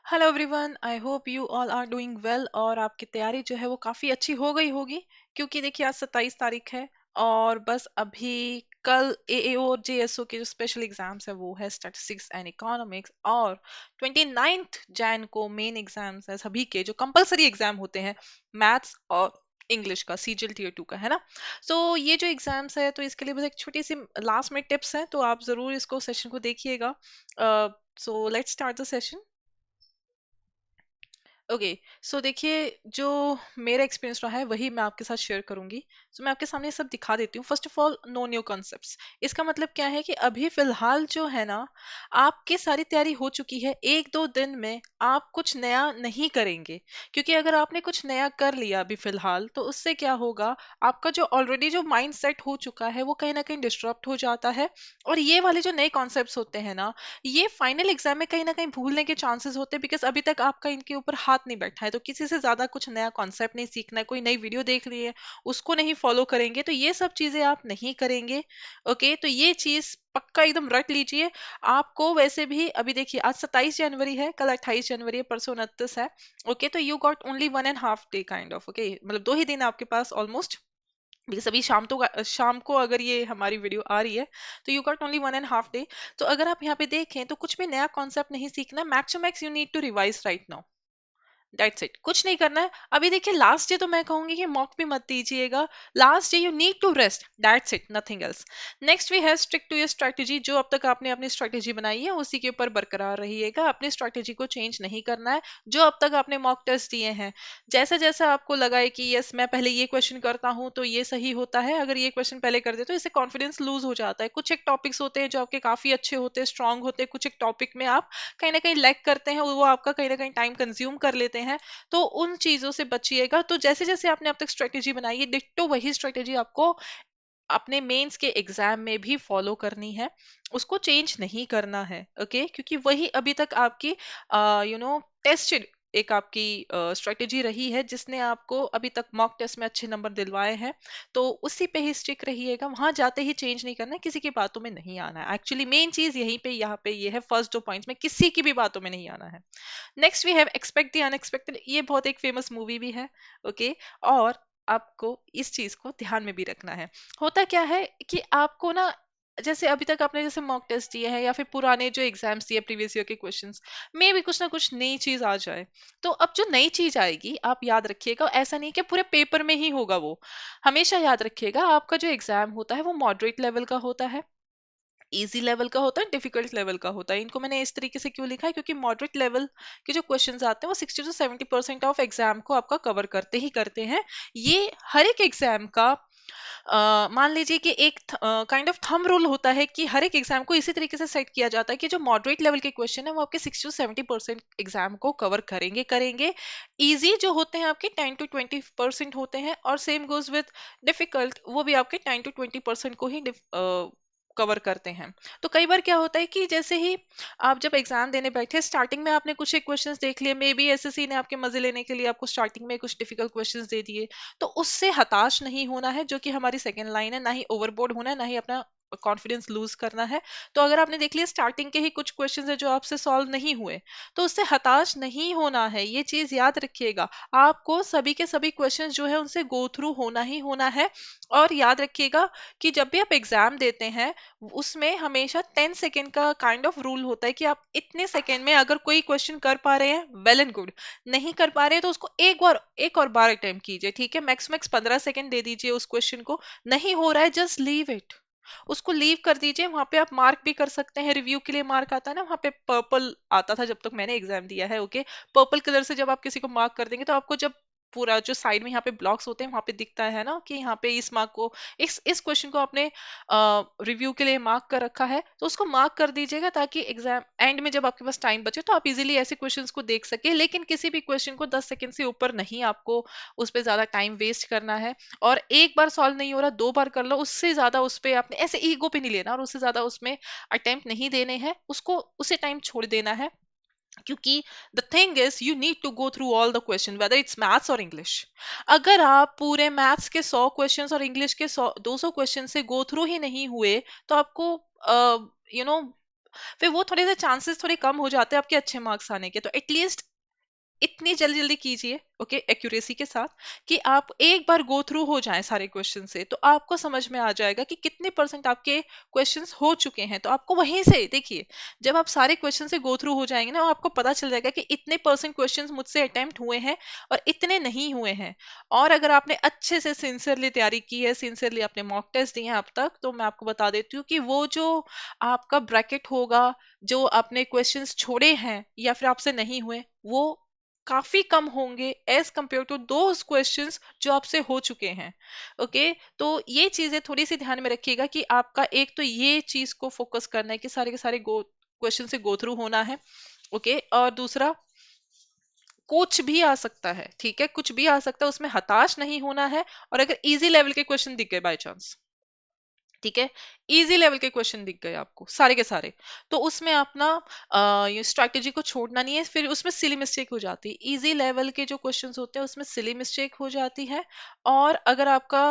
Hello everyone, I hope you all are doing well और आपकी तैयारी जो है वो काफ़ी अच्छी हो गई होगी। क्योंकि देखिए आज 27 तारीख है और बस अभी कल एएओ और जेएसओ के जो स्पेशल एग्जाम्स है वो है स्टैटिस्टिक्स एंड इकोनॉमिक्स। और 29 जैन को मेन एग्जाम्स है सभी के जो कंपलसरी एग्जाम होते हैं, मैथ्स और इंग्लिश का, सीजीएल टीयर 2 का, है ना। सो ये जो एग्जाम्स है तो इसके लिए बस एक छोटी सी लास्ट में टिप्स है, तो आप ज़रूर इसको सेशन को देखिएगा। So let's start the session. Okay. So देखिए, जो मेरा एक्सपीरियंस रहा है वही मैं आपके साथ शेयर करूंगी। सो मैं आपके सामने सब दिखा देती हूँ। First of all, no new concepts. इसका मतलब क्या है कि अभी फिलहाल जो है ना, आपकी सारी तैयारी हो चुकी है। एक दो दिन में आप कुछ नया नहीं करेंगे, क्योंकि अगर आपने कुछ नया कर लिया अभी फिलहाल तो उससे क्या होगा, आपका जो ऑलरेडी जो माइंड सेट हो चुका है वो कहीं ना कहीं डिस्टर्ब हो जाता है। और ये वाले जो नए कॉन्सेप्ट्स होते हैं ना, ये फाइनल एग्जाम में कहीं ना कहीं भूलने के चांसेस होते हैं, बिकॉज अभी तक आपका इनके ऊपर हाथ नहीं बैठा है। तो किसी से ज्यादा कुछ नया कॉन्सेप्ट नहीं सीखना है, कोई नई वीडियो देख ली है उसको नहीं फॉलो करेंगे, तो ये सब चीजें आप नहीं करेंगे। ओके, तो ये चीज पक्का एकदम रट लीजिए। आपको वैसे भी अभी देखिए, आज 27 जनवरी है, कल 28 जनवरी है, परसों 29 है। ओके, तो you got only 1.5 day kind of. Okay, मतलब 2 ही दिन आपके पास ऑलमोस्ट। बिकॉज अभी शाम को अगर ये हमारी वीडियो आ रही है तो यू गॉट ओनली 1.5 डे। तो अगर आप यहाँ पे देखें तो कुछ भी नया कॉन्सेप्ट नहीं सीखना। Max to max you need to revise right now. That's it, कुछ नहीं करना है। अभी देखिए, लास्ट डे तो मैं कहूंगी कि मॉक भी मत दीजिएगा। Last day you need to rest, that's it, nothing else. Next we have stick to your strategy. जो अब तक आपने अपनी स्ट्रेटेजी बनाई है उसी के ऊपर बरकरार रहिएगा, अपनी स्ट्रेटेजी को चेंज नहीं करना है। जो अब तक आपने मॉक टेस्ट दिए हैं, जैसा जैसा आपको लगा है कि यस मैं पहले ये क्वेश्चन करता हूँ तो ये सही होता है, अगर ये क्वेश्चन पहले कर दे तो इससे कॉन्फिडेंस लूज हो जाता है। कुछ एक टॉपिक्स होते हैं जो आपके काफी अच्छे होते हैं, स्ट्रांग होते हैं, कुछ एक टॉपिक में आप कहीं ना कहीं लैग करते हैं, वो आपका कहीं ना कहीं टाइम कंज्यूम कर लेते हैं। तो उन चीजों से बचिएगा। तो जैसे जैसे आपने अब तक स्ट्रेटेजी बनाई है, डिट्टो वही स्ट्रेटेजी आपको अपने मेंस के एग्जाम में भी फॉलो करनी है। उसको चेंज नहीं करना है। ओके, क्योंकि वही अभी तक आपकी टेस्टेड एक आपकी स्ट्रेटेजी रही है जिसने आपको अभी तक मॉक टेस्ट में अच्छे नंबर दिलवाए हैं। तो उसी पे ही स्टिक रहिएगा, वहां जाते ही चेंज नहीं करना है, किसी की बातों में नहीं आना है। एक्चुअली मेन चीज यहीं पे यहाँ पे ये है, फर्स्ट 2 पॉइंट्स में किसी की भी बातों में नहीं आना है। Next we have expect the unexpected. ये बहुत एक फेमस मूवी भी है। ओके, और आपको इस चीज को ध्यान में भी रखना है। होता क्या है कि आपको ना, जैसे अभी तक आपने जैसे मॉक टेस्ट दिए हैं या फिर पुराने जो एग्जाम्स दिए प्रीवियस ईयर के क्वेश्चंस में भी कुछ ना कुछ नई चीज आ जाए। तो अब जो नई चीज आएगी आप याद रखिएगा, ऐसा नहीं कि पूरे पेपर में ही होगा वो। हमेशा याद रखिएगा, आपका जो एग्जाम होता है वो मॉडरेट लेवल का होता है, इजी लेवल का होता है, डिफिकल्ट लेवल का होता है। इनको मैंने इस तरीके से क्यों लिखा है, क्योंकि मॉडरेट लेवल के जो क्वेश्चंस आते हैं वो 60 to 70% ऑफ एग्जाम को आपका कवर करते ही करते हैं। ये हर एक एग्जाम का मान लीजिए कि एक काइंड ऑफ थंब रूल होता है कि हर एक एग्जाम को इसी तरीके से सेट किया जाता है कि जो मॉडरेट लेवल के क्वेश्चन है वो आपके 60 to 70% एग्जाम को कवर करेंगे करेंगे। इजी जो होते हैं आपके 10 to 20% होते हैं, और सेम गोज विद डिफिकल्ट, वो भी आपके 10 to 20% को ही कवर करते हैं। तो कई बार क्या होता है कि जैसे ही आप जब एग्जाम देने बैठे, स्टार्टिंग में आपने कुछ एक क्वेश्चंस देख लिए, मे बी एसएससी ने आपके मजे लेने के लिए आपको स्टार्टिंग में कुछ डिफिकल्ट क्वेश्चंस दे दिए। तो उससे हताश नहीं होना है, जो कि हमारी सेकंड लाइन है। ना ही ओवरबोर्ड होना है, ना ही अपना कॉन्फिडेंस लूज करना है। तो अगर आपने देख लिया स्टार्टिंग के ही कुछ क्वेश्चंस है जो आपसे सॉल्व नहीं हुए, तो उससे हताश नहीं होना है, ये चीज याद रखिएगा। आपको सभी के सभी क्वेश्चंस जो है उनसे गो थ्रू होना ही होना है। और याद रखिएगा कि जब भी आप एग्जाम देते हैं उसमें हमेशा 10 सेकेंड का काइंड ऑफ रूल होता है कि आप इतने सेकेंड में अगर कोई क्वेश्चन कर पा रहे हैं, वेल एंड गुड। नहीं कर पा रहे हैं तो उसको एक और बार अटेम्प्ट कीजिए, ठीक है। मैक्स मैक्स 15 सेकेंड दे दीजिए उस क्वेश्चन को। नहीं हो रहा है, जस्ट लीव इट, उसको लीव कर दीजिए। वहां पे आप मार्क भी कर सकते हैं, रिव्यू के लिए मार्क आता है ना, वहां पे पर्पल आता था जब तक मैंने एग्जाम दिया है। ओके, पर्पल कलर से जब आप किसी को मार्क कर देंगे तो आपको जब पूरा जो साइड में यहाँ पे ब्लॉक्स होते हैं वहां पे दिखता है ना कि यहाँ पे इस मार्क को, इस क्वेश्चन को आपने रिव्यू के लिए मार्क कर रखा है, तो उसको मार्क कर दीजिएगा ताकि एग्जाम एंड में जब आपके पास टाइम बचे तो आप इजीली ऐसे क्वेश्चंस को देख सके। लेकिन किसी भी क्वेश्चन को 10 सेकंड से ऊपर नहीं आपको उस पर ज्यादा टाइम वेस्ट करना है। और एक बार सॉल्व नहीं हो रहा, 2 बार कर लो, उससे ज्यादा उस पे आपने ऐसे ईगो पे नहीं लेना, और उससे ज्यादा उसमें अटेम्प्ट नहीं देने हैं, उसको उसे टाइम छोड़ देना है। क्योंकि the thing is you need to go through all the question, whether it's maths और इंग्लिश। अगर आप पूरे मैथ्स के 100 क्वेश्चंस और इंग्लिश के 200 क्वेश्चन से गो थ्रू ही नहीं हुए तो आपको यू नो फिर वो थोड़े से चांसेस थोड़े कम हो जाते हैं आपके अच्छे मार्क्स आने के। तो एटलीस्ट इतनी जल्दी जल्दी कीजिए, ओके, एक्यूरेसी के साथ, कि आप एक बार गो थ्रू हो जाएं सारे क्वेश्चन से, तो आपको समझ में आ जाएगा कि कितने परसेंट आपके क्वेश्चंस हो चुके हैं। तो आपको वहीं से देखिए, जब आप सारे क्वेश्चन से गो थ्रू हो जाएंगे ना, आपको पता चल जाएगा कि इतने परसेंट क्वेश्चंस मुझसे अटेम्प्ट हुए हैं और इतने नहीं हुए हैं। और अगर आपने अच्छे से सिंसियरली तैयारी की है, सिंसियरली आपने मॉक टेस्ट दिए हैं अब तक, तो मैं आपको बता देती हूँ कि वो जो आपका ब्रैकेट होगा, जो आपने क्वेश्चंस छोड़े हैं या फिर आपसे नहीं हुए, वो काफी कम होंगे as compare to those questions जो आपसे हो चुके हैं। ओके, तो ये चीजें थोड़ी सी ध्यान में रखिएगा कि आपका एक तो ये चीज को फोकस करना है कि सारे के सारे गो क्वेश्चन से गो थ्रू होना है। ओके, और दूसरा, कुछ भी आ सकता है, ठीक है, कुछ भी आ सकता है, उसमें हताश नहीं होना है। और अगर इजी लेवल के क्वेश्चन दिख गए बाय चांस, ठीक है, इजी लेवल के क्वेश्चन दिख गए आपको सारे के सारे, तो उसमें अपना ये स्ट्रैटेजी को छोड़ना नहीं है, फिर उसमें सिली मिस्टेक हो जाती है। इजी लेवल के जो क्वेश्चंस होते हैं उसमें सिली मिस्टेक हो जाती है। और अगर आपका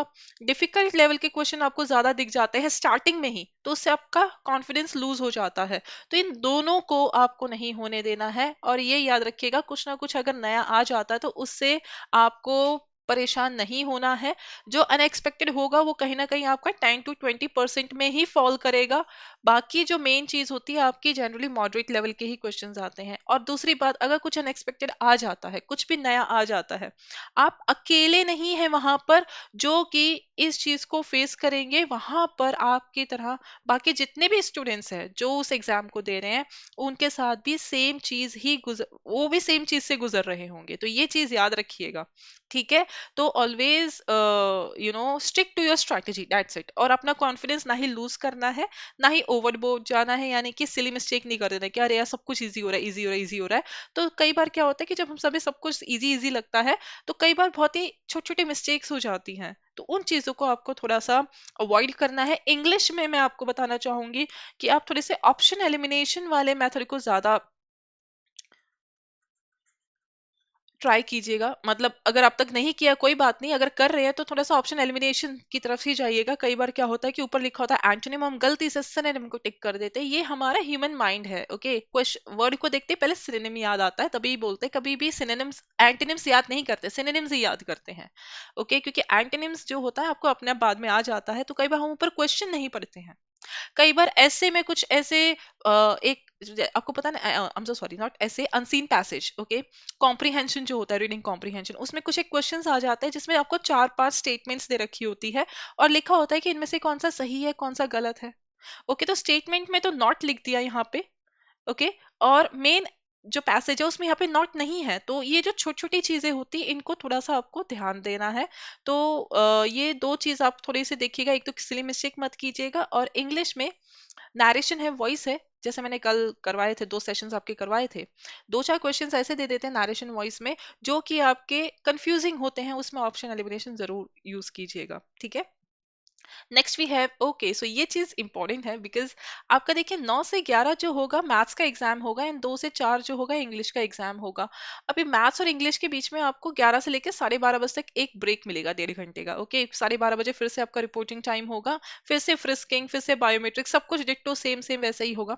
डिफिकल्ट लेवल के क्वेश्चन आपको ज्यादा दिख जाते हैं स्टार्टिंग में ही, तो उससे आपका कॉन्फिडेंस लूज हो जाता है। तो इन दोनों को आपको नहीं होने देना है। और ये याद रखिएगा, कुछ ना कुछ अगर नया आ जाता है तो उससे आपको परेशान नहीं होना है। जो अनएक्सपेक्टेड होगा वो कहीं ना कहीं आपका 10 to 20% में ही फॉल करेगा। बाकी जो मेन चीज होती है आपकी, जनरली मॉडरेट लेवल के ही क्वेश्चंस आते हैं। और दूसरी बात, अगर कुछ अनएक्सपेक्टेड आ जाता है, कुछ भी नया आ जाता है, आप अकेले नहीं है वहां पर जो कि इस चीज को फेस करेंगे। वहां पर आपकी तरह बाकी जितने भी स्टूडेंट्स हैं जो उस एग्जाम को दे रहे हैं, उनके साथ भी सेम चीज ही गुजर वो भी सेम चीज से गुजर रहे होंगे। तो ये चीज याद रखिएगा, ठीक है। तो always stick to your strategy, that's it. और अपना कॉन्फिडेंस ना ही लूज करना है, ना ही ओवरबोर्ड जाना है, यानी कि सिली मिस्टेक नहीं कर देना कि अरे यार सब कुछ इजी हो रहा है, इजी हो रहा है, इजी हो रहा है। तो कई बार क्या होता है कि जब हम सभी सब कुछ इजी इजी लगता है, तो कई बार बहुत ही छोटी छोटी मिस्टेक्स हो जाती हैं। तो उन चीजों को आपको थोड़ा सा अवॉइड करना है। इंग्लिश में मैं आपको बताना चाहूंगी कि आप थोड़े से ऑप्शन एलिमिनेशन वाले मेथड को ज्यादा ट्राई कीजिएगा। मतलब अगर अब तक नहीं किया कोई बात नहीं, अगर कर रहे हैं तो थोड़ा सा ऑप्शन एलिमिनेशन की तरफ ही जाइएगा। कई बार क्या होता है कि ऊपर लिखा होता है एंटोनिम, हम गलती से सिनोनिम को टिक कर देते हैं। ये हमारा ह्यूमन माइंड है। ओके, क्वेश्चन वर्ड को देखते पहले सिनोनिम याद आता है, तभी बोलते हैं। कभी भी सिनोनिम्स एंटोनिम्स याद नहीं करते, सिनोनिम्स ही याद करते हैं। ओके, क्योंकि एंटोनिम्स जो होता है आपको अपने आप बाद में आ जाता है। तो कई बार हम ऊपर क्वेश्चन नहीं पढ़ते हैं। कई बार ऐसे में कुछ ऐसे एक आपको पता ना, I am so sorry, not ऐसे, अनसीन पैसेज, ओके, कॉम्प्रिहेंशन जो होता है, रीडिंग कॉम्प्रिहेंशन, उसमें कुछ एक क्वेश्चंस आ जाते हैं जिसमें आपको 4 5 स्टेटमेंट्स दे रखी होती है और लिखा होता है कि इनमें से कौन सा सही है कौन सा गलत है। ओके, तो स्टेटमेंट में तो नॉट लिख दिया यहाँ पे, ओके, और मेन जो पैसेज है उसमें यहाँ पे नॉट नहीं है। तो ये जो छोटी छोटी चीजें होती है इनको थोड़ा सा आपको ध्यान देना है। तो ये दो चीज आप थोड़ी सी देखिएगा, एक तो सिली मिस्टेक मत कीजिएगा। और इंग्लिश में नैरेशन है, वॉइस है, जैसे मैंने कल करवाए थे, 2 सेशंस आपके करवाए थे, 2 4 क्वेश्चंस ऐसे दे देते हैं नैरेशन वॉइस में जो कि आपके कंफ्यूजिंग होते हैं, उसमें ऑप्शन एलिमिनेशन जरूर यूज कीजिएगा, ठीक है। नेक्स्ट वी हैव, ओके, सो ये चीज इंपॉर्टेंट है बिकॉज आपका देखिए 9 से 11 जो होगा मैथ्स का एग्जाम होगा, एंड 2 से 4 जो होगा इंग्लिश का एग्जाम होगा। अभी मैथ्स और इंग्लिश के बीच में आपको 11 से लेकर 12:30 बजे तक एक ब्रेक मिलेगा, 1.5 घंटे का। ओके, 12:30 बजे फिर से आपका रिपोर्टिंग टाइम होगा, फिर से फ्रिस्किंग, फिर से बायोमेट्रिक, सब कुछ डिट्टो सेम सेम वैसे ही होगा।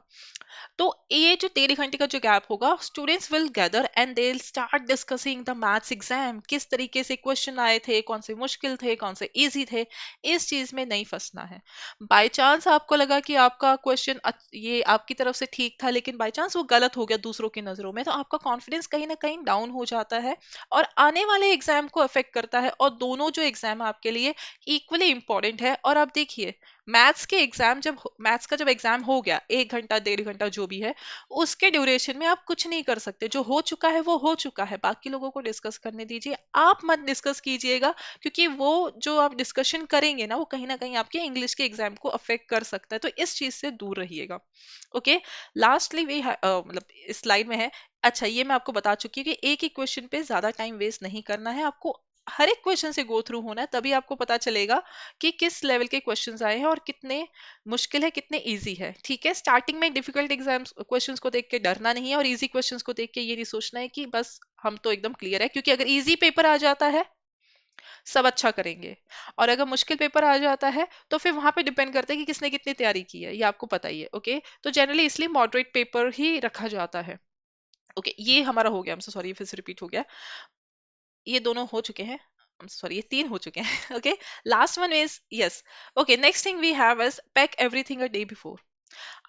तो ये जो 1.5 घंटे का जो गैप होगा, students will gather and they will start discussing the maths exam, किस तरीके से क्वेश्चन आए थे, कौन से मुश्किल थे कौन से इजी थे। इस चीज में नहीं फंसना है। बाय चांस आपको लगा कि आपका क्वेश्चन ये आपकी तरफ से ठीक था, लेकिन बाय चांस वो गलत हो गया दूसरों की नजरों में, तो आपका कॉन्फिडेंस कहीं ना कहीं डाउन हो जाता है और आने वाले एग्जाम को अफेक्ट करता है। और दोनों जो एग्जाम है आपके लिए इक्वली इंपॉर्टेंट है। और आप देखिए, मैथ्स के एग्जाम जब मैथ्स का जब एग्जाम हो गया, 1 घंटा 1.5 घंटा जो भी है, उसके ड्यूरेशन में आप कुछ नहीं कर सकते। जो हो चुका है वो हो चुका है, बाकी लोगों को डिस्कस करने दीजिए, आप मत डिस्कस कीजिएगा। क्योंकि वो जो आप डिस्कशन करेंगे ना, वो कहीं ना कहीं आपके इंग्लिश के एग्जाम को अफेक्ट कर सकता है। तो इस चीज से दूर रहिएगा। ओके, लास्टली वे मतलब इस स्लाइड में है। अच्छा, ये मैं आपको बता चुकी हूँ कि एक ही क्वेश्चन पे ज्यादा टाइम वेस्ट नहीं करना है, आपको हर एक क्वेश्चन से गो थ्रू होना है, तभी आपको पता चलेगा कि किस लेवल के क्वेश्चंस आए हैं और कितने मुश्किल है कितने इजी है, ठीक है। स्टार्टिंग में डिफिकल्ट एग्जाम्स क्वेश्चंस को देख के डरना नहीं है, और इजी क्वेश्चंस को देख के ये नहीं सोचना है कि बस हम तो एकदम क्लियर है, क्योंकि अगर इजी पेपर आ जाता है, सब अच्छा करेंगे। और अगर मुश्किल पेपर आ जाता है तो फिर वहां पे डिपेंड करता है कि किसने कितनी तैयारी की है, ये आपको पता ही है। ओके, तो जनरली इसलिए मॉडरेट पेपर ही रखा जाता है। ओके, ये हमारा हो गया, हम सॉरी फिर से रिपीट हो गया, ये दोनों हो चुके हैं, सॉरी ये तीन हो चुके हैं। Okay, last one is yes. Okay, next thing we have is pack everything a day before.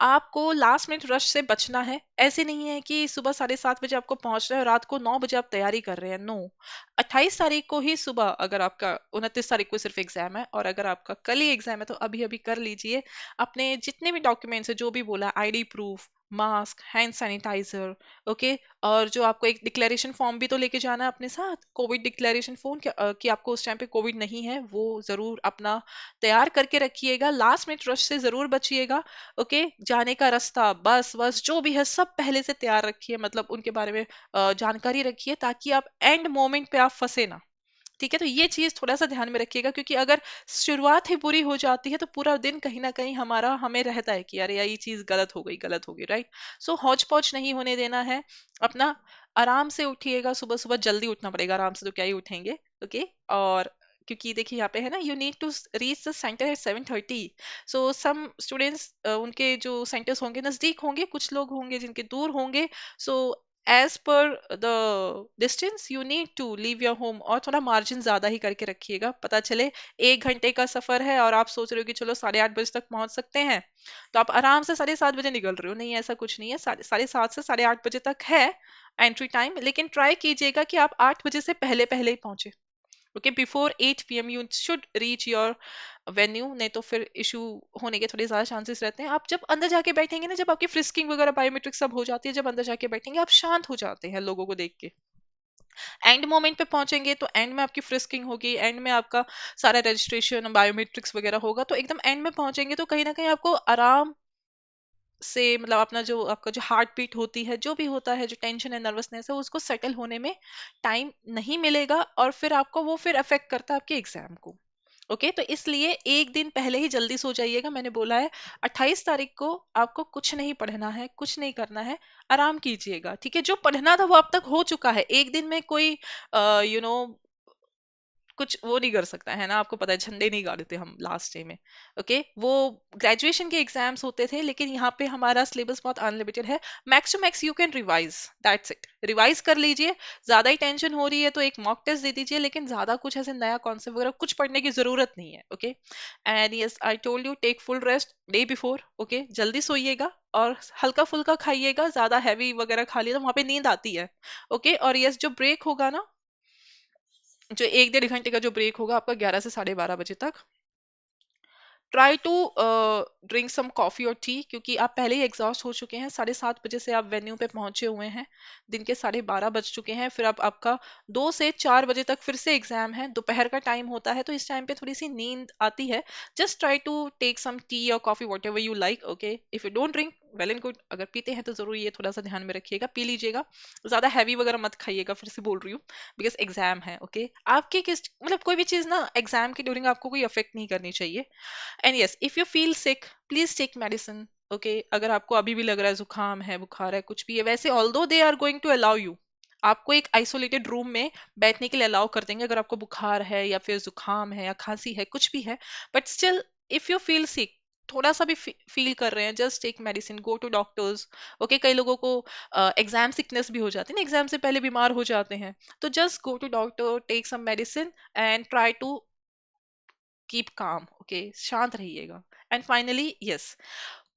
आपको लास्ट मिनट रश से बचना है। ऐसे नहीं है कि सुबह 7:30 बजे आपको पहुंच रहे हैं और रात को 9 बजे आप तैयारी कर रहे हैं, नो। 28 तारीख को ही सुबह, अगर आपका 29 तारीख को सिर्फ एग्जाम है और अगर आपका कल ही एग्जाम है, तो अभी अभी कर लीजिए अपने जितने भी डॉक्यूमेंट्स है, जो भी बोला, ID proof, mask, hand sanitizer. Okay, और जो आपको एक डिक्लेरेशन फॉर्म भी तो लेके जाना है अपने साथ, कोविड डिक्लेरेशन फॉर्म, कि आपको उस टाइम पे कोविड नहीं है, वो जरूर अपना तैयार करके रखिएगा। लास्ट मिनट रश से जरूर बचिएगा। ओके, जाने का रास्ता, बस बस जो भी है सब पहले से तैयार रखिए, मतलब उनके बारे में जानकारी रखिए, ताकि आप एंड मोमेंट पे आप फंसे ना। ठीक है, तो ये चीज थोड़ा सा ध्यान में रखिएगा, क्योंकि अगर शुरुआत ही बुरी हो जाती है तो पूरा दिन कहीं ना कहीं हमारा हमें रहता है कि अरे यार ये चीज गलत हो गई, गलत हो गई, राइट। सो हौच पौच नहीं होने देना है अपना। आराम से उठिएगा, सुबह सुबह जल्दी उठना पड़ेगा, आराम से तो क्या ही उठेंगे। ओके, और क्योंकि देखिए यहाँ पे है ना, you need to reach the centre at 7:30। So some students, उनके जो सेंटर्स होंगे नजदीक होंगे, कुछ लोग होंगे जिनके दूर होंगे। So as per the distance you need to leave your home, और थोड़ा मार्जिन ज्यादा ही करके रखिएगा। पता चले 1 घंटे का सफर है और आप सोच रहे हो कि चलो 8:30 बजे तक पहुंच सकते हैं, तो आप आराम से 7:30 बजे निकल रहे हो। नहीं, ऐसा कुछ नहीं है, 7:30 से 8:30 बजे तक है एंट्री टाइम, लेकिन ट्राई कीजिएगा कि आप 8 बजे से पहले पहले ही पहुंचे। Okay, before 8 p.m. You should reach your venue, नहीं तो फिर इशू होने के थोड़े ज्यादा चांसेस रहते हैं। आप जब अंदर जाके बैठेंगे ना, जब आपकी फ्रिस्किंग वगैरह बायोमेट्रिक सब हो जाती है, जब अंदर जाके बैठेंगे आप शांत हो जाते हैं लोगों को देख के। एंड मोमेंट पे पहुंचेंगे तो एंड में आपकी फ्रिस्किंग होगी, एंड में आपका सारा रजिस्ट्रेशन बायोमेट्रिक्स वगैरह होगा, तो एकदम एंड में पहुंचेंगे तो कहीं ना कहीं आपको आराम से, मतलब अपना जो आपका जो हार्ट बीट होती है, जो भी होता है, जो टेंशन है, नर्वसनेस है, उसको सेटल होने में टाइम नहीं मिलेगा, और फिर आपको वो फिर अफेक्ट करता है आपके एग्जाम को। ओके, तो इसलिए एक दिन पहले ही जल्दी सो जाइएगा। मैंने बोला है 28 तारीख को आपको कुछ नहीं पढ़ना है, कुछ नहीं करना है, आराम कीजिएगा। ठीक है, जो पढ़ना था वो अब तक हो चुका है, एक दिन में कोई यू नो कुछ वो नहीं कर सकता है ना, आपको पता है झंडे नहीं गाड़ते हम लास्ट डे में। ओके, वो ग्रेजुएशन के एग्जाम्स होते थे, लेकिन यहाँ पे हमारा सिलेबस बहुत अनलिमिटेड है। Max to max you can revise, that's it, revise कर लीजिए। ज्यादा ही टेंशन हो रही है तो एक मॉक टेस्ट दे दीजिए, लेकिन ज्यादा कुछ ऐसे नया कॉन्सेप्ट वगैरह कुछ पढ़ने की जरूरत नहीं है। Okay, and yes, I told you, take full rest day before. Okay, जल्दी सोइएगा और हल्का फुल्का खाइएगा, ज्यादा हैवी वगैरह खा लिया तो वहां पे नींद आती है। ओके, और यस, जो ब्रेक होगा ना, जो 1 1.5 घंटे का जो ब्रेक होगा आपका 11 से 12:30 बजे तक, try to drink some coffee और टी, क्योंकि आप पहले ही एग्जॉस्ट हो चुके हैं। 7:30 बजे से आप वेन्यू पे पहुंचे हुए हैं, दिन के 12:30 बज चुके हैं, फिर अब आपका 2 से 4 बजे तक फिर से एग्जाम है, दोपहर का टाइम होता है, तो इस टाइम पे थोड़ी सी नींद आती है। Just try to take some tea और coffee, whatever you like. Okay, if you don't drink, well and good, अगर पीते हैं तो जरूर ये थोड़ा सा ध्यान में रखिएगा, पी लीजिएगा। ज्यादा हैवी वगैरह मत खाइएगा, फिर से बोल रही हूँ, बिकॉज एग्जाम है। ओके, आपकी किस, मतलब कोई भी चीज ना एग्जाम के ड्यूरिंग आपको कोई अफेक्ट नहीं करनी चाहिए। And yes, if you feel sick, please take medicine. Okay, अगर आपको अभी भी लग रहा है जुकाम है, बुखार है, कुछ भी है, वैसे although they are going to allow you, आपको एक आइसोलेटेड रूम में बैठने के लिए अलाउ कर देंगे अगर आपको बुखार है या फिर जुकाम है या खांसी है, कुछ भी है। But still, if you feel sick, थोड़ा सा भी फील कर रहे हैं, just take medicine, go to doctors. Okay, कई लोगों को एग्जाम सिकनेस भी हो जाती है ना, एग्जाम से पहले बीमार हो जाते हैं, तो just go to doctor, take some medicine and try to keep calm. Okay, शांत रहिएगा। And finally yes,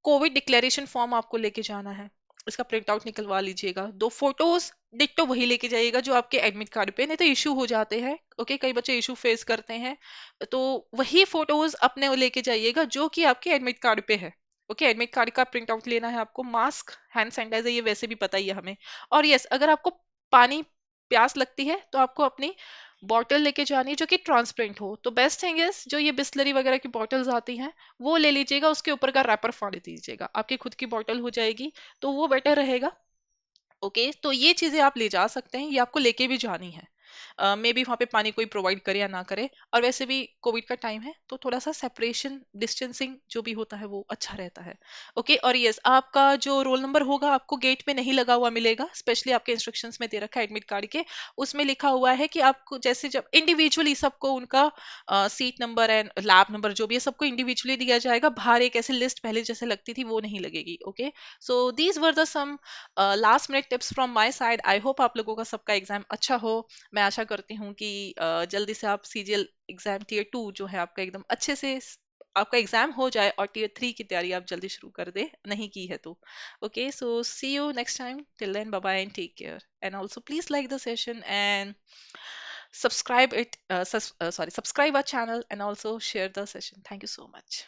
covid declaration form आपको लेके जाना है, इसका प्रिंट आउट निकलवा लीजिएगा। 2 फोटोज डिट्टो वही लेके जाइएगा जो आपके एडमिट कार्ड पे, नहीं तो इशू हो जाते हैं। ओके, कई बच्चे इशू फेस करते हैं, तो वही फोटोज अपने वो लेके जाइएगा जो कि आपके एडमिट कार्ड पे है। ओके, एडमिट कार्ड का प्रिंट आउट लेना है आपको, मास्क, हैंड सैनिटाइजर, ये वैसे भी पता ही है हमें। और यस, अगर आपको पानी प्यास लगती है तो आपको अपनी बॉटल लेके जानी है जो कि ट्रांसपेरेंट हो। तो बेस्ट थिंग इज, जो ये बिस्लरी वगैरह की बॉटल्स आती हैं वो ले लीजिएगा, उसके ऊपर का रैपर फाड़ दीजिएगा, आपकी खुद की बॉटल हो जाएगी, तो वो बेटर रहेगा। ओके, तो ये चीजें आप ले जा सकते हैं, ये आपको लेके भी जानी है। मे बी वहाँ पे पानी कोई प्रोवाइड करे या ना करे, और वैसे भी कोविड का टाइम है तो थोड़ा सा सेपरेशन डिस्टेंसिंग जो भी होता है वो अच्छा रहता है। ओके, और यस, आपका जो रोल नंबर होगा आपको गेट पे नहीं लगा हुआ मिलेगा, स्पेशली आपके इंस्ट्रक्शंस में दे रखा है एडमिट कार्ड के, उसमें लिखा हुआ है कि आपको जैसे जब इंडिविजुअली सबको उनका seat number and lab number जो भी है सबको इंडिविजुअली दिया जाएगा, बाहर एक ऐसे लिस्ट पहले जैसे लगती थी वो नहीं लगेगी। Okay, so these were the some last minute tips from my side. I hope आप लोगों का सबका एग्जाम अच्छा हो। मैं आशा करती हूँ कि जल्दी से आप सीजीएल एग्जाम टीयर 2 जो है आपका एकदम अच्छे से आपका एग्जाम हो जाए, और टीयर 3 की तैयारी आप जल्दी शुरू कर दे, नहीं की है तो। Okay, so see you next time, till then bye bye and take care, and also please like the session and subscribe our channel, and also share the session. Thank you so much.